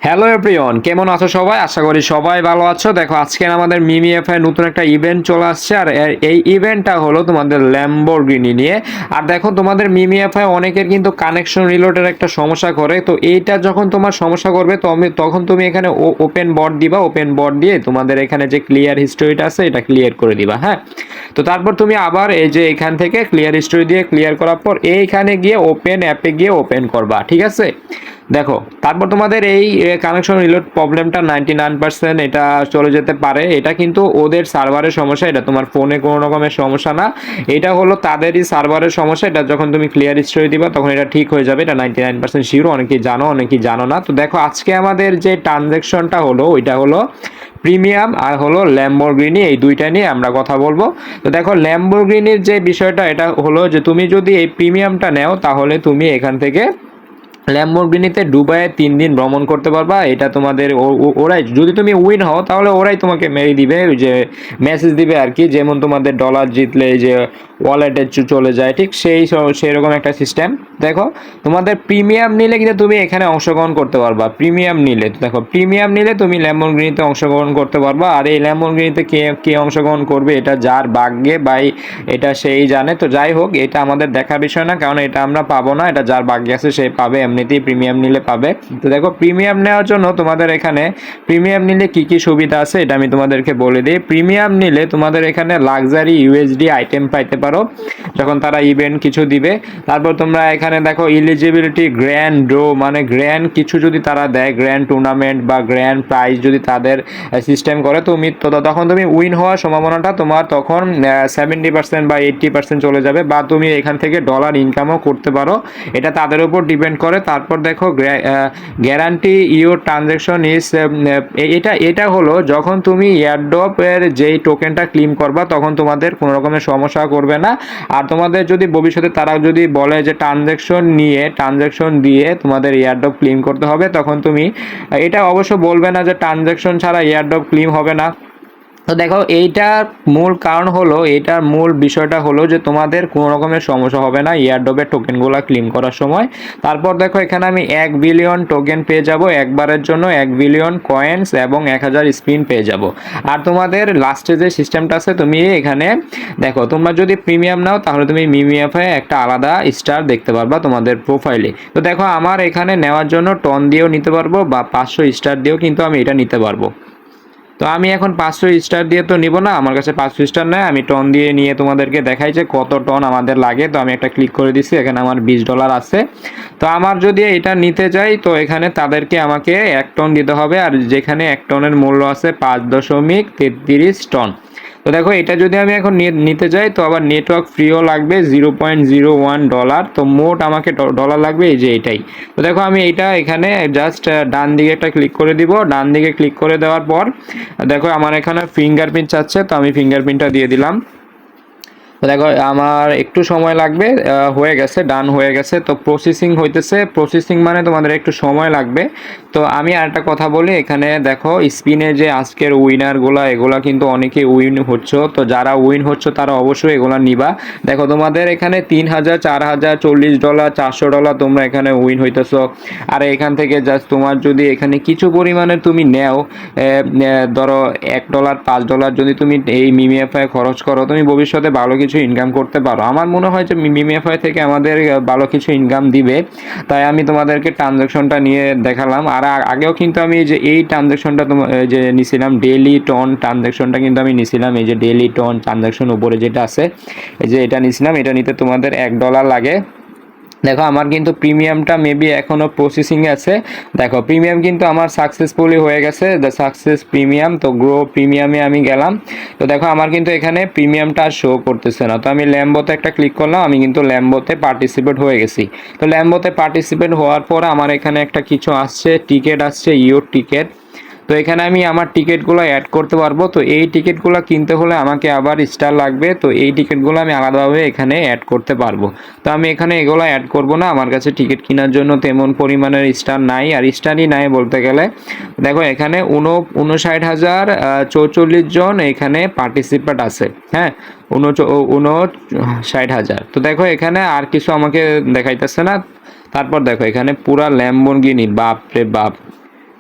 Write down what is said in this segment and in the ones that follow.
Hello everyone, কেমন আছো সবাই? আশা করি সবাই ভালো আছো। দেখো আজকে আমাদের মিমিএফআই নতুন একটা ইভেন্ট চলে আসছে, আর এই ইভেন্টটা হলো তোমাদের ল্যাম্বরগিনি নিয়ে। আর দেখো তোমাদের মিমিএফআই অনেকের কিন্তু কানেকশন রিলেটেড একটা সমস্যা করে, তো এইটা যখন তোমার সমস্যা করবে তখন তুমি এখানে ওপেন বট দিবা। ওপেন বট দিয়ে তোমাদের এখানে যে ক্লিয়ার হিস্টোরিটা আছে এটা ক্লিয়ার করে দিবা। হ্যাঁ, তো তারপর তুমি আবার এই যে এখান থেকে ক্লিয়ার হিস্টোরি দিয়ে ক্লিয়ার করার পর এইখানে গিয়ে ওপেন অ্যাপে গিয়ে ওপেন করবা, ঠিক আছে? দেখো তারপর তোমাদের এই কানেকশন রিলেট প্রবলেমটা 99% এটা চলে যেতে পারে। এটা কিন্তু ওদের সার্ভারের সমস্যা, এটা তোমার ফোনে কোনো রকমের সমস্যা না। এটা হলো তাদেরই সার্ভারের সমস্যা। এটা যখন তুমি ক্লিয়ার হিস্টোরি দিবা তখন এটা ঠিক হয়ে যাবে। এটা 99% শিওর। অনেকেই জানো, অনেকেই জানো না। তো দেখো আজকে আমাদের যে ট্রানজ্যাকশনটা হলো ওইটা হলো প্রিমিয়াম আর হলো ল্যাম্বরগিনি, এই দুইটা নিয়ে আমরা কথা বলবো। তো দেখো ল্যাম্বরগিনির যে বিষয়টা এটা হলো যে তুমি যদি এই প্রিমিয়ামটা নেও তাহলে তুমি এখান থেকে ল্যাম্বরগিনিতে দুবাইয়ে 3 দিন ভ্রমণ করতে পারবা। এটা তোমাদের ওরাই, যদি তুমি উইন হও তাহলে ওরাই তোমাকে মেরে দিবে, যে মেসেজ দিবে আর কি, যেমন তোমাদের ডলার জিতলে যে ওয়ালেটে চলে যায়, ঠিক সেই রকম একটা সিস্টেম। দেখো তোমাদের প্রিমিয়াম নিলে কিন্তু তুমি এখানে অংশগ্রহণ করতে পারবা। প্রিমিয়াম নিলে দেখো, প্রিমিয়াম নিলে তুমি ল্যাম্বরগিনিতে অংশগ্রহণ করতে পারবা। আর এই ল্যাম্বরগিনিতে কে অংশগ্রহণ করবে এটা যার ভাগ্যে বাই, এটা সেই জানে। তো যাই হোক, এটা আমাদের দেখার বিষয় না, কারণ এটা আমরা পাবো না। এটা যার ভাগ্যে আছে সে পাবে, এমনিতেই প্রিমিয়াম নিলে পাবে। তো দেখো প্রিমিয়াম নেওয়ার জন্য তোমাদের এখানে প্রিমিয়াম নিলে কি কি সুবিধা আছে এটা আমি তোমাদেরকে বলে দিই। প্রিমিয়াম নিলে তোমাদের এখানে লাক্সারি ইউএসডি আইটেম পাইতে পারো যখন তারা ইভেন্ট কিছু দিবে। তারপর তোমরা এখানে দেখো ইলিজিবিলিটি গ্র্যান্ড ড্র, মানে গ্র্যান্ড কিছু যদি তারা দেয়, গ্র্যান্ড টুর্নামেন্ট বা গ্র্যান্ড প্রাইজ যদি তাদের সিস্টেম করে, তুমি তখন তুমি উইন হওয়ার সম্ভাবনাটা তোমার তখন 70% বা 80% চলে যাবে, বা তুমি এখান থেকে ডলার ইনকামও করতে পারো। এটা তাদের উপর ডিপেন্ড করে। তারপর দেখো গ্যারান্টি ইউর ট্রানজ্যাকশন ইজ, এটা হলো যখন তুমি এয়ারড্রপের যেই টোকেনটা ক্লেম করবা তখন তোমাদের কোনো রকমের সমস্যা করবে না। আর তোমাদের যদি ভবিষ্যতে তারা যদি বলে যে ট্রানজ্যাকশন দিয়ে তোমাদের এয়ারড্রপ ক্লেম করতে হবে, তখন তুমি এটা অবশ্য বলবে না যে ট্রানজ্যাকশন ছাড়া এয়ারড্রপ ক্লেম হবে না। তো দেখো এইটার মূল কারণ হলো, এটার মূল বিষয়টা হলো যে তোমাদের কোনো রকমের সমস্যা হবে না এয়ারড্রপের টোকেনগুলো ক্লেম করার সময়। তারপর দেখো এখানে আমি 1 বিলিয়ন টোকেন পেয়ে যাব একবারের জন্য, 1 বিলিয়ন কয়েন্স এবং 1000 স্পিন পেয়ে যাব। আর তোমাদের লাস্টে যে সিস্টেমটা আছে, তুমি এখানে দেখো তোমরা যদি প্রিমিয়াম নাও তাহলে তুমি মিমিএফে একটা আলাদা স্টার দেখতে পারবা তোমাদের প্রোফাইলে। তো দেখো আমার এখানে নেওয়ার জন্য টন দিয়েও নিতে পারবো বা 500 স্টার দিয়েও কিন্তু আমি এটা নিতে পারবো। তো আমি এখন 500 স্টার দিয়ে তো নিব না, আমার কাছে 500 স্টার নেয়, আমি টন দিয়ে নিয়ে তোমাদেরকে দেখাই যে কত টন আমাদের লাগে। তো আমি একটা ক্লিক করে দিচ্ছি, এখানে আমার $20 আছে। তো আমার যদি এটা নিতে চাই তো এখানে তাদেরকে আমাকে 1 টন দিতে হবে, আর যেখানে 1 টনের মূল্য আছে 5.33 টন। তো দেখো এটা যদি আমি এখন নিতে যাই তো আবার নেটওয়ার্ক ফ্রিও লাগবে $0.01। তো মোট আমাকে ডলার লাগবে এই যে এটাই। তো দেখো আমি এইটা এখানে জাস্ট ডান দিকে একটা ক্লিক করে দিব। ডান দিকে ক্লিক করে দেওয়ার পর দেখো আমার এখানে ফিঙ্গারপ্রিন্ট চাচ্ছে, তো আমি ফিঙ্গারপ্রিন্টটা দিয়ে দিলাম। তো দেখো আমার একটু সময় লাগবে, হয়ে গেছে, ডান হয়ে গেছে। তো প্রসেসিং হইতেছে, প্রসেসিং মানে তোমাদের একটু সময় লাগবে। তো আমি আরেকটা কথা বলি, এখানে দেখো স্পিনে যে আজকের উইনারগুলো এগুলা কিন্তু অনেকেই উইন হচ্ছে। তো যারা উইন হচ্ছে তারা অবশ্যই এগুলা নিবা। দেখো তোমাদের এখানে 3000, 4000, $40, $400 তোমরা এখানে উইন হইতেছো। আর এখান থেকে জাস্ট তোমার যদি এখানে কিছু পরিমাণে তুমি নেও, ধরো $1, $5 যদি তুমি এই মিমিএফআই খরচ করো, তুমি ভবিষ্যতে ভালো কিছু ইনকাম করতে পারো। আমার মনে হয় যে মিমিএফআই থেকে আমাদের ভালো কিছু ইনকাম দিবে, তাই আমি তোমাদেরকে ট্রানজ্যাকশনটা নিয়ে দেখালাম। আর আগেও কিন্তু আমি যে এই ট্রানজ্যাকশনটা যে নিছিলাম ডেইলি টন ট্রানজ্যাকশনটা কিন্তু আমি নিছিলাম, এই যে ডেইলি টন ট্রানজ্যাকশন উপরে যেটা আছে, এই যে এটা নিছিলাম। এটা নিতে তোমাদের $1 লাগে। দেখো আমার কিন্তু প্রিমিয়ামটা মেবি এখনও প্রসেসিংয়ে আছে। দেখো প্রিমিয়াম কিন্তু আমার সাকসেসফুলি হয়ে গেছে, দ্য সাকসেস প্রিমিয়াম। তো গ্রো প্রিমিয়ামে আমি গেলাম। তো দেখো আমার কিন্তু এখানে প্রিমিয়ামটা আর শো করতেছে না। তো আমি ল্যাম্বোতে একটা ক্লিক করলাম, আমি কিন্তু ল্যাম্বোতে পার্টিসিপেট হয়ে গেছি। তো ল্যাম্বোতে পার্টিসিপেট হওয়ার পর আমার এখানে একটা কিছু আসছে, টিকিট আসছে, ইওর টিকিট। তো এখানে আমি আমার টিকিটগুলো অ্যাড করতে পারবো। তো এই টিকিটগুলো কিনতে হলে আমাকে আবার স্টার লাগবে। তো এই টিকিটগুলো আমি আলাদাভাবে এখানে অ্যাড করতে পারবো। তো আমি এখানে এগুলো অ্যাড করব না, আমার কাছে টিকিট কেনার জন্য তেমন পরিমাণের স্টার নাই, আর স্টারই নাই বলতে গেলে। দেখো এখানে 59,044 জন এখানে পার্টিসিপেট আছে। হ্যাঁ, 59,000। তো দেখো এখানে আর কিছু আমাকে দেখাইতেছে না। তারপর দেখো এখানে পুরা ল্যাম্বরগিনি, বাপ রে বাপ,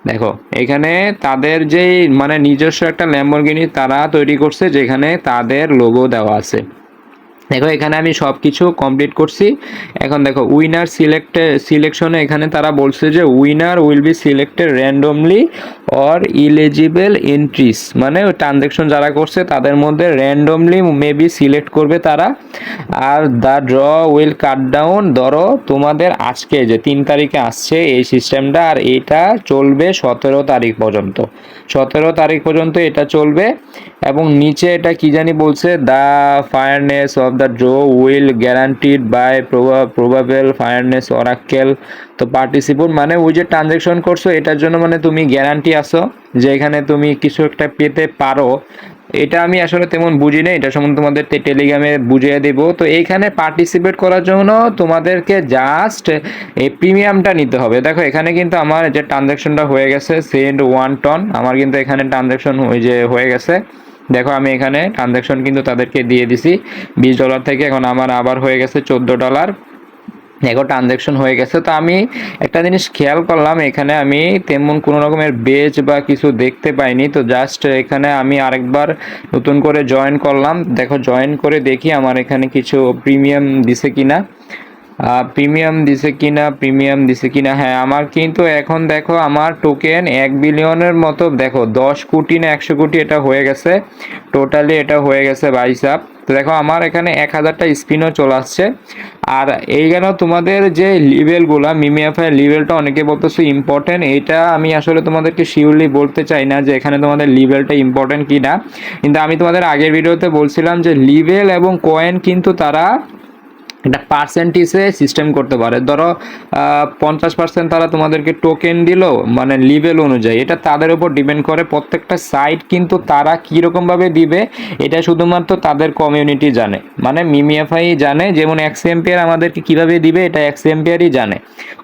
দেখো এখানে তাদের যেই মানে নিজস্ব একটা ল্যাম্বরগিনি তারা তৈরি করছে, যেখানে তাদের লোগো দেওয়া আছে। দেখো এখানে আমি সব কিছু কমপ্লিট করছি। এখন দেখো উইনার সিলেকশনে এখানে তারা বলছে যে winner will be selected randomly or eligible entries, মানে ওই ট্রানজ্যাকশন যারা করছে তাদের মধ্যে র্যান্ডমলি মেবি সিলেক্ট করবে তারা। Are the draw will cut down, ধরো তোমাদের আজকে যে 3 তারিখে আসছে এই সিস্টেমটা, আর এটা চলবে 17 তারিখ পর্যন্ত। 17 তারিখ পর্যন্ত এটা চলবে। এবং নিচে এটা কি জানি বলছে, the fairness of the draw will guaranteed by probable fairness oracle. তো পার্টিসিপেট মানে ওই যে ট্রানজ্যাকশন করছো এটার জন্য মানে তুমি গ্যারান্টি আছো যে এখানে তুমি কিছু একটা পেতে পারো। এটা আমি আসলে তেমন বুঝি না, এটা সম্বন্ধে তোমাদের টেলিগ্রামে বুঝিয়ে দেব। তো এইখানে পার্টিসিপেট করার জন্য তোমাদেরকে জাস্ট এই প্রিমিয়ামটা নিতে হবে। দেখো এখানে কিন্তু আমার যে ট্রানজ্যাকশনটা হয়ে গেছে সেন্ড 1 টন, আমার কিন্তু এখানে ট্রানজ্যাকশন ওই যে হয়ে গেছে। দেখো আমি এখানে ট্রানজ্যাকশন কিন্তু তাদেরকে দিয়ে দিছি $20 থেকে, এখন আমার আবার হয়ে গেছে $14। দেখো ট্রানজ্যাকশন হয়ে গেছে। তো আমি একটা জিনিস খেয়াল করলাম, এখানে আমি তেমন কোনো রকমের বেচ বা কিছু দেখতে পাইনি। তো জাস্ট এখানে আমি আরেকবার নতুন করে জয়েন করলাম। দেখো জয়েন করে দেখি আমার এখানে কিছু প্রিমিয়াম দিছে কিনা। প্রিমিয়াম দিছে কিনা, হ্যাঁ আমার কিন্তু এখন দেখো আমার টোকেন 1 বিলিয়নের মতো, দেখো 10 কোটি না 100 কোটি এটা হয়ে গেছে টোটালি, এটা হয়ে গেছে ভাইসাব। তো দেখো আমার এখানে 1000টা স্পিনও চলে আসছে। আর এইখানেও তোমাদের যে লিভেলগুলো মিমিএফআই লিভেলটা অনেকে বলতেছে ইম্পর্টেন্ট, এটা আমি আসলে তোমাদেরকে শিওরলি বলতে চাই না যে এখানে তোমাদের লিভেলটা ইম্পর্টেন্ট কি না। কিন্তু আমি তোমাদের আগের ভিডিওতে বলছিলাম যে লিভেল এবং কয়েন কিন্তু তারা একটা পার্সেন্টেজে সিস্টেম করতে পারে। ধরো 50% তারা তোমাদেরকে টোকেন দিল মানে লিভেল অনুযায়ী, এটা তাদের উপর ডিপেন্ড করে। প্রত্যেকটা সাইট কিন্তু তারা কীরকমভাবে দিবে এটা শুধুমাত্র তাদের কমিউনিটি জানে, মানে মিমিএফআই জানে। যেমন এক্সএমপিআর আমাদেরকে কীভাবে দিবে এটা এক্সএমপিআরই জানে।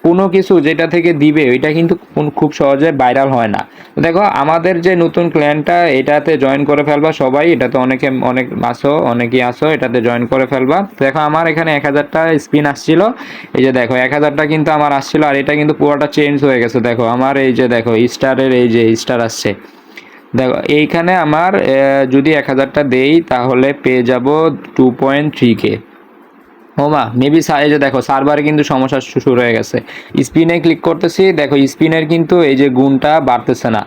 কোনো কিছু যেটা থেকে দিবে এটা কিন্তু খুব সহজে ভাইরাল হয় না। দেখো আমাদের যে নতুন ক্ল্যানটা এটাতে জয়েন করে ফেলবা সবাই, এটাতে অনেকেই আসো এটাতে জয়েন করে ফেলবা। দেখো আমার এখানে 1000টা স্পিন আসছিল, এই যে দেখো 1000টা কিন্তু আমার আসছিল, আর এটা কিন্তু পুরোটা চেঞ্জ হয়ে গেছে। দেখো আমার এই যে দেখো স্টারের এই যে স্টার আসছে, দেখো এইখানে আমার যদি 1000টা দেই তাহলে পেয়ে যাব 2.3K। ওমা মেবি এই যে দেখো সার্ভারে কিন্তু সমস্যা শুরু হয়ে গেছে। স্পিনে ক্লিক করতেছি, দেখো স্পিনের কিন্তু এই যে গুণটা বাড়তেছে না।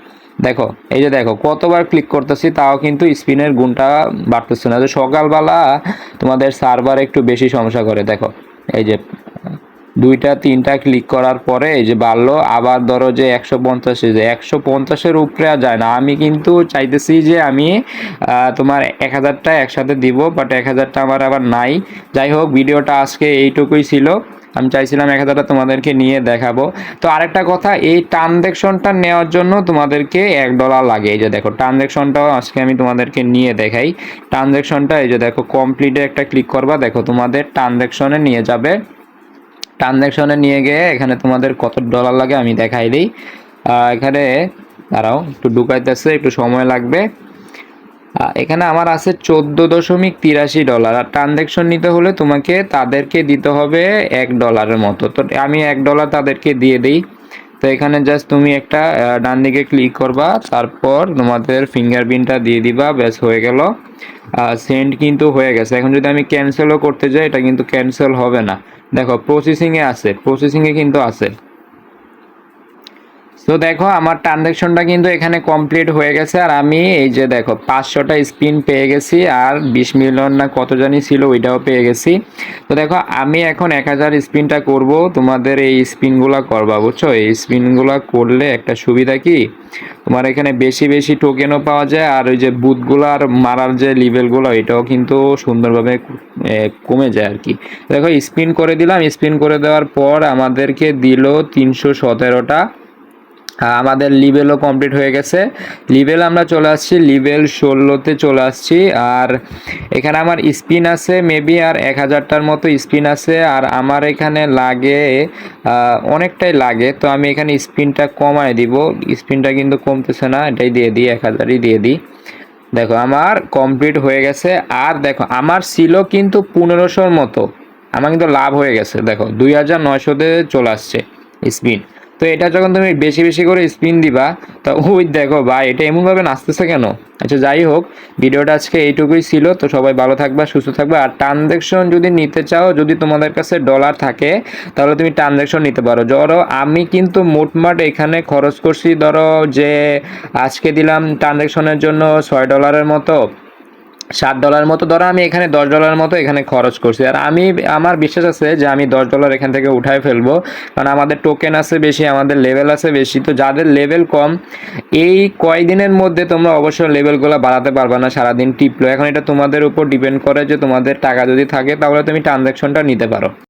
দেখো এই যে দেখো কতবার ক্লিক করতেছি তাও কিন্তু স্পিনের গুণটা বাড়তেছে না। যে সকালবেলা তোমাদের সার্ভার একটু বেশি সমস্যা করে। দেখো এই যে 2টা 3টা ক্লিক করার পরে এই যে বাড়লো, আবার ধরো যে 150, যে 150-এর উপরে আর যায় না। আমি কিন্তু চাইতেছি যে আমি তোমার 1000টা একসাথে দিব, বাট 1000টা আমার আবার নাই। যাই হোক ভিডিওটা আজকে এইটুকুই ছিল, আমি চাইছিলাম 1000টা তোমাদেরকে নিয়ে দেখাবো। তো আরেকটা কথা, এই ট্রানজ্যাকশনটা নেওয়ার জন্য তোমাদেরকে $1 লাগে। এই যে দেখো ট্রানজ্যাকশনটাও আজকে আমি তোমাদেরকে নিয়ে দেখাই। ট্রানজ্যাকশনটা এই যে দেখো কমপ্লিটে একটা ক্লিক করবা, দেখো তোমাদের ট্রানজ্যাকশনে নিয়ে যাবে। ট্রানজ্যাকশনে নিয়ে গিয়ে এখানে তোমাদের কত ডলার লাগে আমি দেখাই দিই। এখানে দাঁড়াও একটু ঢুকাইতেছে, একটু সময় লাগবে। এখানে আমার আছে $14.83। আর ট্রানজ্যাকশন নিতে হলে তোমাকে তাদেরকে দিতে হবে $1 মতো। তো আমি $1 তাদেরকে দিয়ে দিই। তো এখানে জাস্ট তুমি একটা ডান দিকে ক্লিক করবা, তারপর তোমাদের ফিঙ্গারপ্রিন্টটা দিয়ে দিবা, ব্যাস হয়ে গেল। সেন্ড কিন্তু হয়ে গেছে। এখন যদি আমি ক্যান্সেলও করতে যাই এটা কিন্তু ক্যান্সেল হবে না। দেখো প্রসেসিংয়ে কিন্তু আছে। তো দেখো আমার ট্রানজ্যাকশনটা কিন্তু এখানে কমপ্লিট হয়ে গেছে, আর আমি এই যে দেখো 500টা স্পিন পেয়ে গেছি, আর 20 মিলিয়ন না কত জানি ছিল ওইটাও পেয়ে গেছি। তো দেখো আমি এখন 1000 স্পিনটা করব, তোমাদের এই স্পিনগুলো করবা, বুঝছো? এই স্পিনগুলো করলে একটা সুবিধা কি, তোমার এখানে বেশি বেশি টোকেনও পাওয়া যায়, আর ওই যে বুথগুলার মারার যে লেভেলগুলো এটাও কিন্তু সুন্দরভাবে কমে যায় আর কি। দেখো স্পিন করে দিলাম, স্পিন করে দেওয়ার পর আমাদেরকে দিল 317টা। আমাদের লিভেলও কমপ্লিট হয়ে গেছে। লিভেল আমরা চলে আসছি লিভেল 16তে চলে আসছি। আর এখানে আমার স্পিন আছে মেবি আর 1000টার মতো স্পিন আছে, আর আমার এখানে লাগে অনেকটাই লাগে। তো আমি এখানে স্পিনটা কমায় দিব, স্পিনটা কিন্তু কমতেছে না, এটাই দিয়ে দিই, 1000ই দিয়ে দিই। দেখো আমার কমপ্লিট হয়ে গেছে। আর দেখো আমার ছিল কিন্তু 1500-র মতো, আমার কিন্তু লাভ হয়ে গেছে। দেখো 2900-তে চলে আসছে স্পিন। তো এটা যখন তুমি বেশি বেশি করে স্পিন দিবা, তো ওই দেখো ভাই এটা এমনভাবে নাচতেছে কেন। আচ্ছা যাই হোক, ভিডিওটা আজকে এইটুকুই ছিল। তো সবাই ভালো থাকবা, সুস্থ থাকবা। আর ট্রানজ্যাকশন যদি নিতে চাও, যদি তোমাদের কাছে ডলার থাকে তাহলে তুমি ট্রানজ্যাকশন নিতে পারো। ধরো আমি কিন্তু মোটমাট এখানে খরচ করছি, ধরো যে আজকে দিলাম ট্রানজ্যাকশনের জন্য $6 মতো, $7 মতো, ধরো আমি এখানে $10 মতো এখানে খরচ করছি। আর আমার বিশ্বাস আছে যে আমি $10 এখান থেকে উঠায় ফেলবো, কারণ আমাদের টোকেন আছে বেশি, আমাদের লেভেল আছে বেশি। তো যাদের লেভেল কম, এই কয়দিনের মধ্যে তোমরা অবশ্যই লেভেলগুলো বাড়াতে পারবে না সারাদিন টিপলো। এখন এটা তোমাদের উপর ডিপেন্ড করে যে তোমাদের টাকা যদি থাকে তাহলে তুমি ট্রানজ্যাকশনটা নিতে পারো।